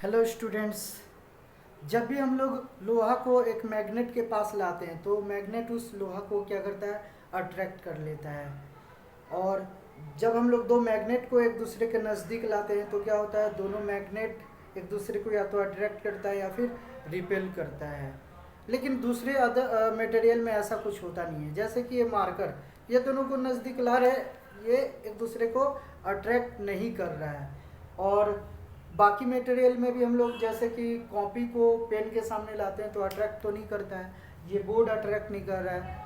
Hello students. जब भी हम लोग लोहा को एक मैग्नेट के पास लाते हैं तो मैग्नेट उस लोहा को क्या करता है, अट्रैक्ट कर लेता है। और जब हम लोग दो मैग्नेट को एक दूसरे के नज़दीक लाते हैं तो क्या होता है, दोनों मैग्नेट एक दूसरे को या तो अट्रैक्ट करता है या फिर रिपेल करता है। लेकिन दूसरे अदर मटेरियल में ऐसा कुछ होता नहीं है। जैसे कि ये मार्कर, ये दोनों को नज़दीक ला रहे हैं, ये एक दूसरे को अट्रैक्ट नहीं कर रहा है। और बाकी मटेरियल में भी हम लोग जैसे कि कॉपी को पेन के सामने लाते हैं तो अट्रैक्ट तो नहीं करता है, ये बोर्ड अट्रैक्ट नहीं कर रहा है,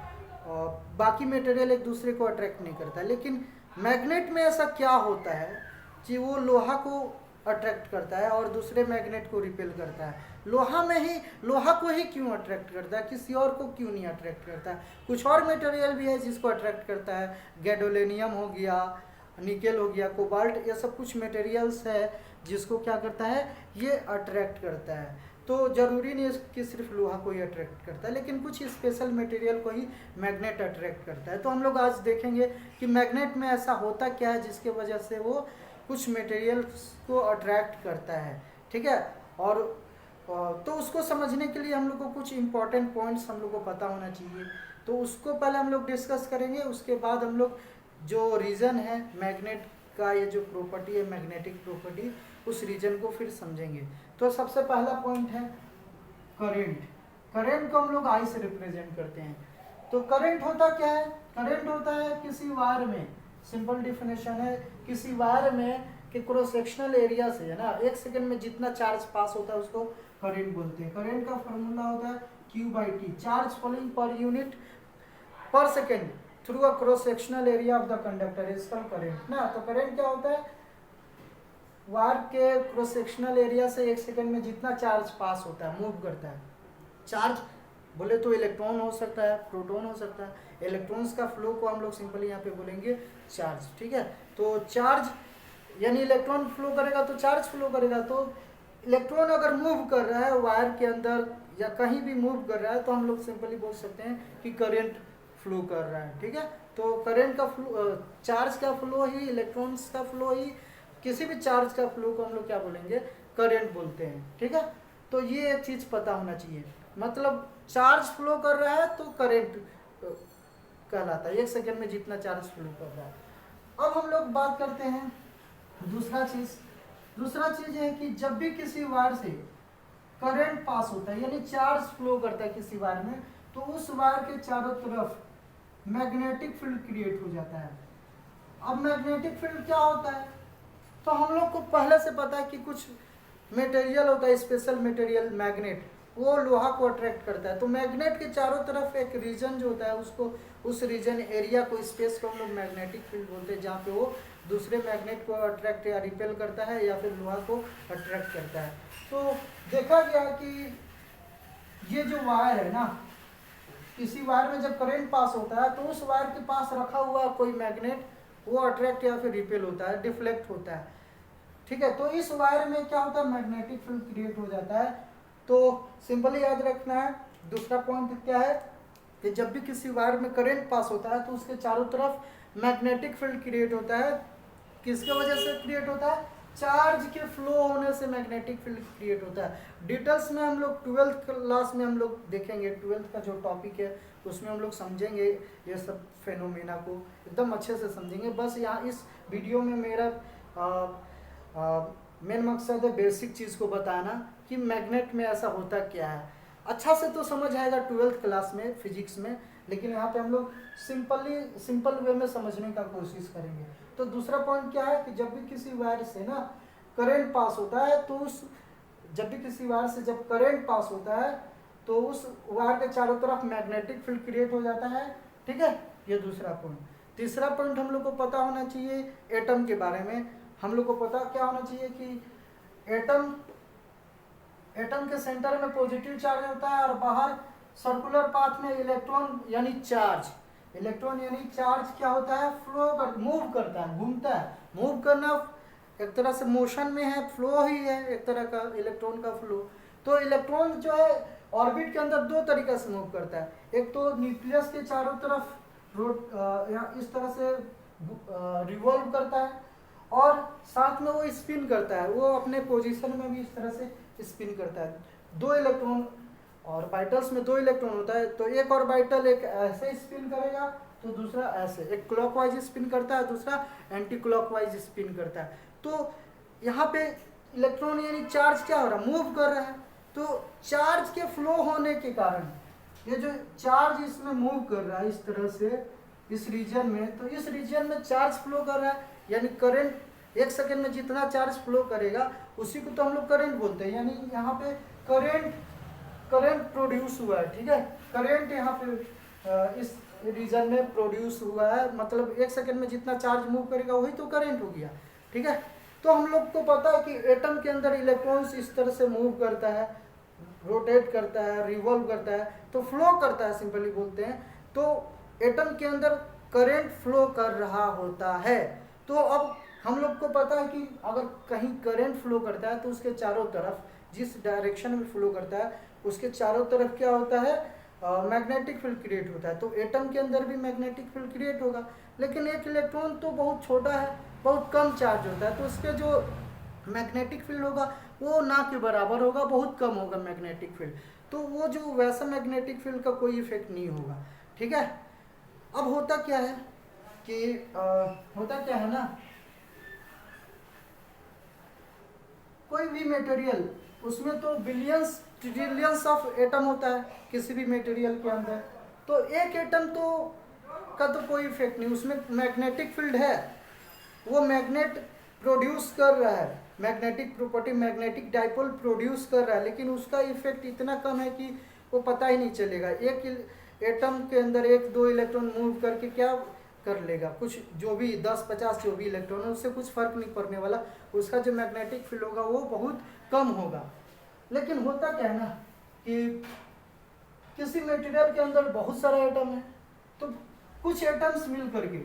और बाकी मटेरियल एक दूसरे को अट्रैक्ट नहीं करता है। लेकिन मैग्नेट में ऐसा क्या होता है कि वो लोहा को अट्रैक्ट करता है और दूसरे मैग्नेट को रिपेल करता है। लोहा को ही क्यों अट्रैक्ट करता है, किसी और को क्यों नहीं अट्रैक्ट करता है? कुछ और मटेरियल भी है जिसको अट्रैक्ट करता है, गैडोलेनियम हो गया, निकेल हो गया, कोबाल्ट, ये सब कुछ मटेरियल्स है जिसको क्या करता है, ये अट्रैक्ट करता है। तो ज़रूरी नहीं है कि सिर्फ लोहा को ही अट्रैक्ट करता है, लेकिन कुछ स्पेशल मटेरियल को ही मैग्नेट अट्रैक्ट करता है। तो हम लोग आज देखेंगे कि मैग्नेट में ऐसा होता क्या है जिसके वजह से वो कुछ मटेरियल्स को अट्रैक्ट करता है। ठीक है। और तो उसको समझने के लिए हम लोग को कुछ इंपॉर्टेंट पॉइंट्स हम लोग को पता होना चाहिए। तो उसको पहले हम लोग डिस्कस करेंगे, उसके बाद हम लोग जो रीज़न है मैग्नेट का, ये जो प्रॉपर्टी है मैग्नेटिक प्रॉपर्टी, उस रीजन को फिर समझेंगे। तो सबसे पहला पॉइंट है करंट। करंट को हम लोग आई से रिप्रेजेंट करते हैं। तो करंट होता क्या है? करंट होता है किसी वायर में, सिंपल डिफिनेशन है, किसी वायर में कि क्रॉस सेक्शनल एरिया से, है ना, एक सेकंड में जितना चार्ज पास होता है उसको करंट बोलते हैं। करंट का फॉर्मूला होता है Q/T, charge flowing per unit per second through a cross sectional area of the conductor is called current ना। तो करंट क्या होता है, वायर के क्रॉस सेक्शनल एरिया से एक सेकंड में जितना चार्ज पास होता है, मूव करता है। चार्ज बोले तो इलेक्ट्रॉन हो सकता है, प्रोटॉन हो सकता है। इलेक्ट्रॉन्स का फ्लो को हम लोग सिंपली यहाँ पे बोलेंगे चार्ज। ठीक है। तो चार्ज यानी इलेक्ट्रॉन फ्लो करेगा तो चार्ज फ्लो करेगा। तो इलेक्ट्रॉन अगर मूव कर रहा है वायर के अंदर या कहीं भी मूव कर रहा है तो हम लोग सिंपली बोल सकते हैं कि करंट फ्लो कर रहा है। ठीक है। तो करंट का फ्लो, चार्ज का फ्लो ही, इलेक्ट्रॉन्स का फ्लो ही, किसी भी चार्ज का फ्लो को हम लोग क्या बोलेंगे, करंट बोलते हैं। ठीक है। तो ये एक चीज़ पता होना चाहिए, मतलब चार्ज फ्लो कर रहा है तो करंट कहलाता है, एक सेकंड में जितना चार्ज फ्लो कर रहा है। अब हम लोग बात करते हैं दूसरा चीज़ है कि जब भी किसी वायर से करंट पास होता है यानी चार्ज फ्लो करता है किसी वायर में, तो उस वायर के चारों तरफ मैग्नेटिक फील्ड क्रिएट हो जाता है। अब मैग्नेटिक फील्ड क्या होता है, तो हम लोग को पहले से पता है कि कुछ मटेरियल होता है, स्पेशल मटेरियल मैग्नेट, वो लोहा को अट्रैक्ट करता है। तो मैग्नेट के चारों तरफ एक रीजन जो होता है, उसको, उस रीजन एरिया को, स्पेस को हम लोग मैग्नेटिक फील्ड बोलते हैं, जहाँ पे वो दूसरे मैग्नेट को अट्रैक्ट या रिपेल करता है या फिर लोहा को अट्रैक्ट करता है। तो देखा गया कि ये जो वायर है ना, किसी वायर में जब करंट पास होता है तो उस वायर के पास रखा हुआ कोई मैग्नेट वो अट्रैक्ट या फिर रिपेल होता है, डिफ्लेक्ट होता है। ठीक है। तो इस वायर में क्या होता है, मैग्नेटिक फील्ड क्रिएट हो जाता है। तो सिंपली याद रखना है। दूसरा पॉइंट क्या है कि जब भी किसी वायर में करंट पास होता है तो उसके चारों तरफ मैग्नेटिक फील्ड क्रिएट होता है। किसके वजह से क्रिएट होता है? चार्ज के फ्लो होने से मैग्नेटिक फील्ड क्रिएट होता है। डिटेल्स में हम लोग 12th क्लास में हम लोग देखेंगे, 12th का जो टॉपिक है उसमें हम लोग समझेंगे ये सब फेनोमेना को, एकदम अच्छे से समझेंगे। बस यहाँ इस वीडियो में मेरा मेन मकसद है बेसिक चीज़ को बताना कि मैग्नेट में ऐसा होता क्या है। अच्छा से तो समझ आएगा 12th क्लास में फिजिक्स में, लेकिन यहाँ पे हम लोग सिंपल वे में समझने का कोशिश करेंगे। तो दूसरा पॉइंट क्या है कि जब भी किसी वायर से ना करंट पास होता है तो जब भी किसी वायर से जब करंट पास होता है तो उस वायर के चारों तरफ मैग्नेटिक फील्ड क्रिएट हो जाता है। ठीक है। ये दूसरा पॉइंट। तीसरा पॉइंट हम लोग को पता होना चाहिए एटम के बारे में। हम लोग को पता क्या होना चाहिए कि एटम के सेंटर में पॉजिटिव चार्ज होता है और बाहर सर्कुलर पाथ में इलेक्ट्रॉन यानी चार्ज क्या होता है, फ्लो कर, मूव करता है, घूमता है। मूव करना एक तरह से मोशन में है, फ्लो ही है एक तरह का इलेक्ट्रॉन का फ्लो। तो इलेक्ट्रॉन जो है ऑर्बिट के अंदर दो तरीके से मूव करता है, एक तो न्यूक्लियस के चारों तरफ इस तरह से रिवॉल्व करता है, और साथ में वो स्पिन करता है, वो अपने पोजीशन में भी इस तरह से स्पिन करता है। 2 इलेक्ट्रॉन, और बाइटल्स में 2 इलेक्ट्रॉन होता है, तो एक और बाइटल एक ऐसे स्पिन करेगा तो दूसरा ऐसे, एक क्लॉकवाइज स्पिन करता है, दूसरा एंटी क्लॉकवाइज स्पिन करता है। तो यहाँ पे इलेक्ट्रॉन यानी चार्ज क्या हो रहा है, मूव कर रहा है। तो चार्ज के फ्लो होने के कारण ये जो चार्ज इसमें मूव कर रहा है इस तरह से इस रीजन में, तो इस रीजन में चार्ज फ्लो कर रहा है, यानी करंट 1 सेकेंड में जितना चार्ज फ्लो करेगा उसी को तो हम लोग करंट बोलते हैं। यानी यहाँ पे करंट प्रोड्यूस हुआ है, ठीक है। करंट यहाँ पे इस रीजन में प्रोड्यूस हुआ है, मतलब 1 सेकेंड में जितना चार्ज मूव करेगा वही तो करंट हो गया, ठीक है। तो हम लोग को पता है कि एटम के अंदर इलेक्ट्रॉन्स इस तरह से मूव करता है, रोटेट करता है, रिवॉल्व करता है, तो फ्लो करता है, सिंपली बोलते हैं। तो एटम के अंदर करंट फ्लो कर रहा होता है। तो अब हम लोग को पता है कि अगर कहीं करंट फ्लो करता है तो उसके चारों तरफ, जिस डायरेक्शन में फ्लो करता है उसके चारों तरफ क्या होता है, मैग्नेटिक फील्ड क्रिएट होता है। तो एटम के अंदर भी मैग्नेटिक फील्ड क्रिएट होगा, लेकिन एक इलेक्ट्रॉन तो बहुत छोटा है, बहुत कम चार्ज होता है, तो उसके जो मैग्नेटिक फील्ड होगा वो ना के बराबर होगा, बहुत कम होगा मैग्नेटिक फील्ड। तो वो जो वैसा मैग्नेटिक फील्ड का कोई इफेक्ट नहीं होगा, ठीक है। अब होता क्या है कि होता क्या है ना, कोई भी मटेरियल उसमें तो बिलियंस ट्रिलियंस ऑफ एटम होता है किसी भी मटेरियल के अंदर, तो एक एटम तो का तो कोई इफेक्ट नहीं, उसमें मैग्नेटिक फील्ड है, वो मैग्नेट प्रोड्यूस कर रहा है, magnetic property magnetic dipole produce कर रहा है, लेकिन उसका इफेक्ट इतना कम है कि वो पता ही नहीं चलेगा। एक एटम के अंदर 1-2 इलेक्ट्रॉन मूव करके क्या कर लेगा, कुछ जो भी 10-50 जो भी इलेक्ट्रॉन है उससे कुछ फर्क नहीं पड़ने वाला, उसका जो मैग्नेटिक फील्ड होगा वो बहुत कम होगा। लेकिन होता क्या है ना कि किसी मटेरियल के अंदर बहुत सारे एटम है, तो कुछ एटम्स मिल करके,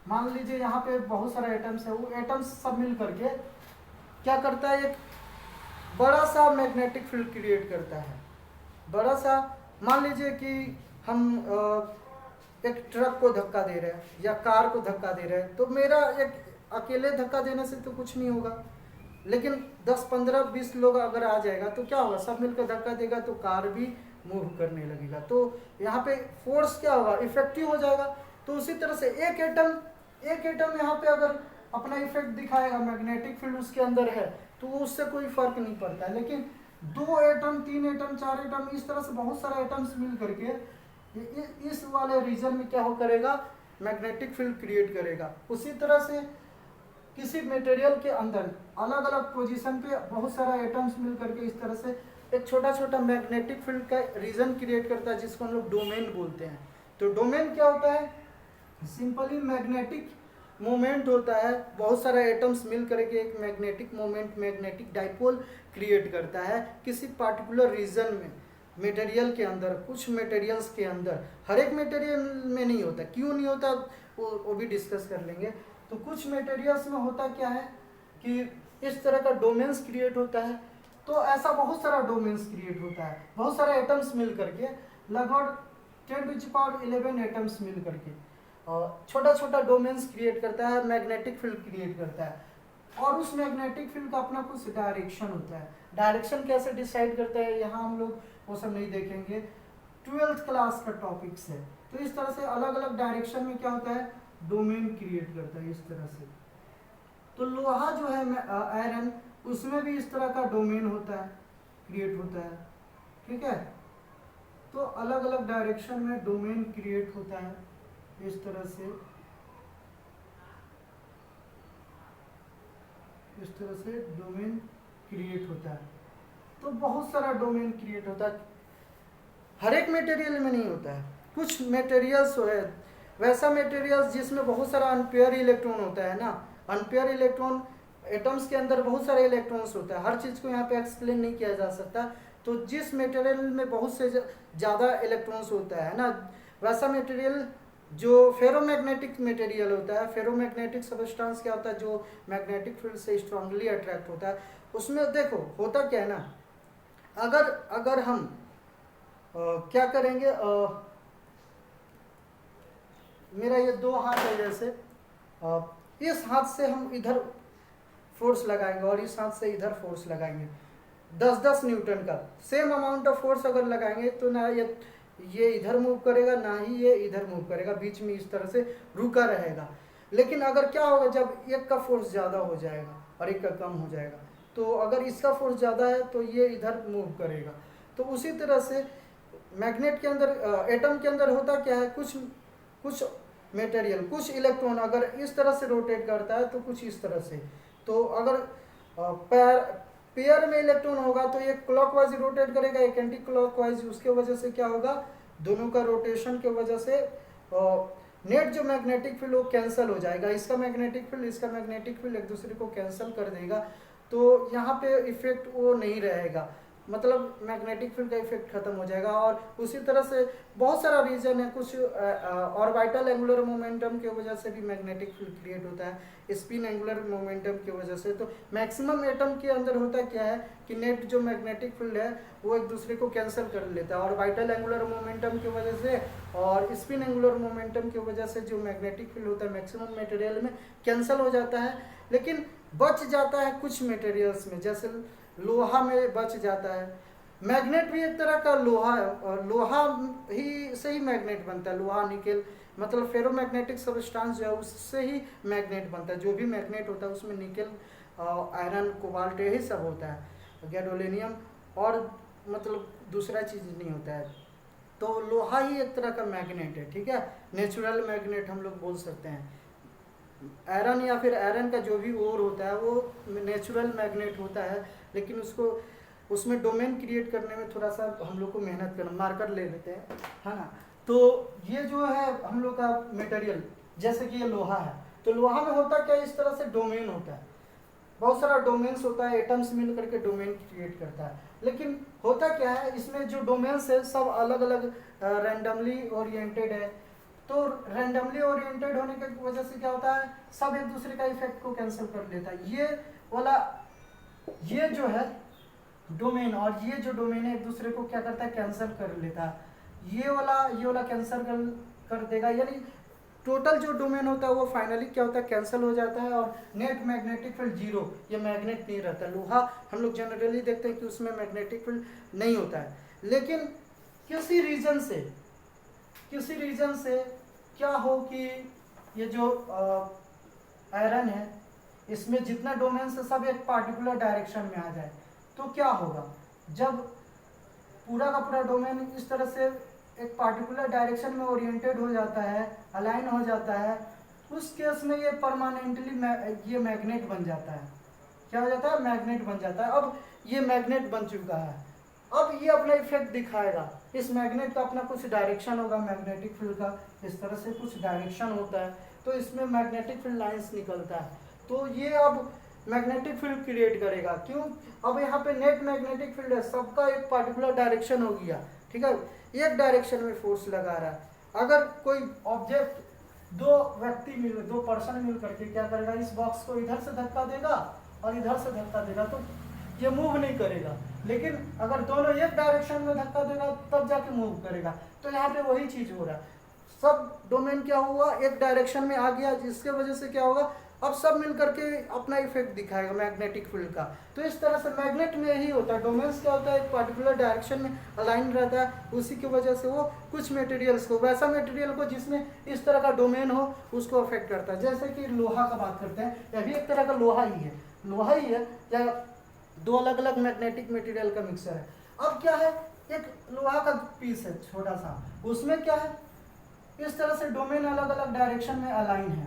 मान लीजिए यहाँ पे बहुत सारे एटम्स है, वो एटम्स सब मिल करके क्या करता है, एक बड़ा सा मैग्नेटिक फील्ड क्रिएट करता है। बड़ा सा, मान लीजिए कि हम एक ट्रक को धक्का दे रहे हैं या कार को धक्का दे रहे हैं, तो मेरा एक अकेले धक्का देने से तो कुछ नहीं होगा, लेकिन 10-15-20 लोग अगर आ जाएगा तो क्या होगा, सब मिलकर धक्का देगा तो कार भी मूव करने लगेगा, तो यहाँ पे फोर्स क्या होगा, इफेक्टिव हो जाएगा। तो उसी तरह से एक एटम यहाँ पे अगर अपना इफेक्ट दिखाएगा, मैग्नेटिक फील्ड उसके अंदर है, तो उससे कोई फर्क नहीं पड़ता है। लेकिन 2 एटम, 3 एटम, 4 एटम, इस तरह से बहुत सारे एटम्स मिल करके इस वाले रीजन में क्या हो करेगा, मैग्नेटिक फील्ड क्रिएट करेगा। उसी तरह से किसी मटेरियल के अंदर अलग अलग पोजीशन पे बहुत सारा एटम्स मिल करके इस तरह से एक छोटा छोटा मैग्नेटिक फील्ड का रीजन क्रिएट करता है, जिसको हम लोग डोमेन बोलते हैं। तो डोमेन क्या होता है, सिंपली मैग्नेटिक मोमेंट होता है, बहुत सारा एटम्स मिल करके एक magnetic moment, magnetic dipole create करता है किसी पार्टिकुलर रीजन में, मटेरियल के अंदर। कुछ मटेरियल्स के अंदर, हर एक मटेरियल में नहीं होता, क्यों नहीं होता वो भी डिस्कस कर लेंगे। तो कुछ मटेरियल्स में होता क्या है कि इस तरह का डोमेन्स क्रिएट होता है, तो ऐसा बहुत सारा डोमेन्स क्रिएट होता है, बहुत सारे एटम्स मिल करके, लगभग 10⁻11 एटम्स मिल करके छोटा छोटा डोमेन्स क्रिएट करता है, मैग्नेटिक फील्ड क्रिएट करता है। और उस मैग्नेटिक फील्ड का अपना कुछ डायरेक्शन होता है। डायरेक्शन कैसे डिसाइड करता है, यहाँ हम लोग वो सब नहीं देखेंगे, 12th क्लास का टॉपिक्स है। तो इस तरह से अलग अलग डायरेक्शन में क्या होता है, डोमेन क्रिएट करता है इस तरह से। तो लोहा जो है आयरन, उसमें भी इस तरह का डोमेन होता है, क्रिएट होता है, ठीक है। तो अलग अलग डायरेक्शन में डोमेन क्रिएट होता है इस तरह से, इस तरह से डोमेन क्रिएट होता है। तो बहुत सारा डोमेन क्रिएट होता है, हर एक मटेरियल में नहीं होता है। कुछ मटेरियल्स है वैसा मटेरियल्स जिसमें बहुत सारा अनपेयर इलेक्ट्रॉन होता है ना, अनपेयर इलेक्ट्रॉन, एटम्स के अंदर बहुत सारे इलेक्ट्रॉन्स होता है, हर चीज़ को यहाँ पे एक्सप्लेन नहीं किया जा सकता। तो जिस मटेरियल में बहुत से ज़्यादा इलेक्ट्रॉन्स होता है ना, वैसा मटेरियल जो फेरोमैग्नेटिक मटेरियल होता है, फेरोमैग्नेटिक सबस्टेंस क्या होता है, जो मैग्नेटिक फील्ड से स्ट्रांगली अट्रैक्ट होता है। उसमें देखो होता क्या है ना, अगर हम क्या करेंगे, मेरा ये 2 हाथ है जैसे, इस हाथ से हम इधर फोर्स लगाएंगे और इस हाथ से इधर फोर्स लगाएंगे 10-10 न्यूटन का, सेम अमाउंट ऑफ फोर्स अगर लगाएंगे तो ना ये इधर मूव करेगा ना ही ये इधर मूव करेगा, बीच में इस तरह से रुका रहेगा। लेकिन अगर क्या होगा, जब एक का फोर्स ज़्यादा हो जाएगा और एक का कम हो जाएगा, तो अगर इसका फोर्स ज़्यादा है तो ये इधर मूव करेगा। तो उसी तरह से मैग्नेट के अंदर, एटम के अंदर होता क्या है, कुछ मटेरियल, कुछ इलेक्ट्रॉन अगर इस तरह से रोटेट करता है तो कुछ इस तरह से। तो अगर पेयर में इलेक्ट्रॉन होगा तो एक क्लॉकवाइज रोटेट करेगा, एक एंटी क्लॉकवाइज। उसके वजह से क्या होगा, दोनों का रोटेशन के वजह से नेट जो मैग्नेटिक फील्ड वो कैंसिल हो जाएगा, इसका मैग्नेटिक फील्ड इसका मैग्नेटिक फील्ड एक दूसरे को कैंसिल कर देगा। तो यहाँ पे इफेक्ट वो नहीं रहेगा, मतलब मैग्नेटिक फील्ड का इफेक्ट खत्म हो जाएगा। और उसी तरह से बहुत सारा रीजन है, कुछ ऑर्बिटल एंगुलर मोमेंटम की वजह से भी मैग्नेटिक फील्ड क्रिएट होता है, स्पिन एंगुलर मोमेंटम की वजह से। तो मैक्सिमम एटम के अंदर होता क्या है कि नेट जो मैग्नेटिक फील्ड है वो एक दूसरे को कैंसिल कर लेता है, ऑर्बिटल एंगुलर मोमेंटम की वजह से और स्पिन एंगुलर मोमेंटम की वजह से जो मैग्नेटिक फील्ड होता है मैक्सिमम मटेरियल में कैंसिल हो जाता है। लेकिन बच जाता है कुछ मटेरियल्स में, जैसे लोहा में बच जाता है। मैग्नेट भी एक तरह का लोहा है, और लोहा ही से ही मैग्नेट बनता है, लोहा निकेल मतलब फेरोमैग्नेटिक सब्सटेंस जो है उससे ही मैग्नेट बनता है। जो भी मैग्नेट होता है उसमें निकेल, आयरन, कोबाल्ट यही सब होता है, गैडोलिनियम, और मतलब दूसरा चीज़ नहीं होता है। तो लोहा ही एक तरह का मैग्नेट है, ठीक है, नेचुरल मैग्नेट हम लोग बोल सकते हैं। आयरन या फिर आयरन का जो भी ओर होता है वो नेचुरल मैग्नेट होता है, लेकिन उसमें डोमेन क्रिएट करने में थोड़ा सा हम लोग को मेहनत करना, मार्कर ले लेते हैं, है ना। तो ये जो है हम लोग का मटेरियल, जैसे कि ये लोहा है, तो लोहा में होता क्या है, इस तरह से डोमेन होता है, बहुत सारा डोमेन्स होता है, एटम्स मिल करके डोमेन क्रिएट करता है। लेकिन होता क्या है, इसमें जो डोमेन्स है सब अलग अलग रैंडमली ओरिएंटेड है। तो रैंडमली ओरिएंटेड होने की वजह से क्या होता है, सब एक दूसरे का इफेक्ट को कैंसिल कर देता है। ये जो है डोमेन और ये जो डोमेन है एक दूसरे को क्या करता है, कैंसिल कर लेता है। ये वाला कैंसिल कर देगा, यानी टोटल जो डोमेन होता है वो फाइनली क्या होता है, कैंसिल हो जाता है। और नेट मैग्नेटिक फील्ड जीरो, ये मैग्नेट नहीं रहता। लोहा हम लोग जनरली देखते हैं कि उसमें मैग्नेटिक फील्ड नहीं होता है। लेकिन किसी रीजन से क्या हो कि ये जो आयरन है इसमें जितना डोमेन से सब एक पार्टिकुलर डायरेक्शन में आ जाए, तो क्या होगा, जब पूरा का पूरा डोमेन इस तरह से एक पार्टिकुलर डायरेक्शन में ओरिएंटेड हो जाता है, अलाइन हो जाता है, उस केस में ये परमानेंटली ये मैग्नेट बन जाता है। क्या हो जाता है, मैग्नेट बन जाता है। अब ये मैग्नेट बन चुका है, अब ये अपना इफेक्ट दिखाएगा। इस मैग्नेट का अपना कुछ डायरेक्शन होगा, मैग्नेटिक फील्ड का इस तरह से कुछ डायरेक्शन होता है, तो इसमें मैग्नेटिक फील्ड लाइंस निकलता है। तो ये अब मैग्नेटिक फील्ड क्रिएट करेगा। क्यों, अब यहाँ पे नेट मैग्नेटिक फील्ड है, सबका एक पार्टिकुलर डायरेक्शन हो गया, ठीक है, एक डायरेक्शन में फोर्स लगा रहा है। अगर कोई ऑब्जेक्ट, दो पर्सन मिल करके क्या करेगा, इस बॉक्स को इधर से धक्का देगा और इधर से धक्का देगा, तो ये मूव नहीं करेगा। लेकिन अगर दोनों एक डायरेक्शन में धक्का देगा तब जाके मूव करेगा। तो यहाँ पे वही चीज हो रहा है, सब डोमेन क्या हुआ, एक डायरेक्शन में आ गया, जिसके वजह से क्या होगा, अब सब मिल करके अपना इफेक्ट दिखाएगा मैग्नेटिक फील्ड का। तो इस तरह से मैग्नेट में यही होता है, डोमेन्स क्या होता है, एक पर्टिकुलर डायरेक्शन में अलाइन रहता है, उसी की वजह से वो कुछ मटेरियल्स को, वैसा मटेरियल को जिसमें इस तरह का डोमेन हो उसको अफेक्ट करता है। जैसे कि लोहा का बात करते हैं, यह भी एक तरह का लोहा ही है, या दो अलग अलग मैग्नेटिक मटेरियल का मिक्सर है। अब क्या है, एक लोहा का पीस है छोटा सा, उसमें क्या है, इस तरह से डोमेन अलग अलग डायरेक्शन में अलाइन है,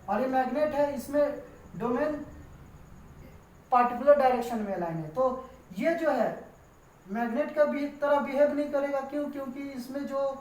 और ये मैग्नेट है, इसमें डोमेन पार्टिकुलर डायरेक्शन में अलाइन है। तो ये जो है मैग्नेट का भी तरह बिहेव नहीं करेगा। क्यों, क्योंकि इसमें जो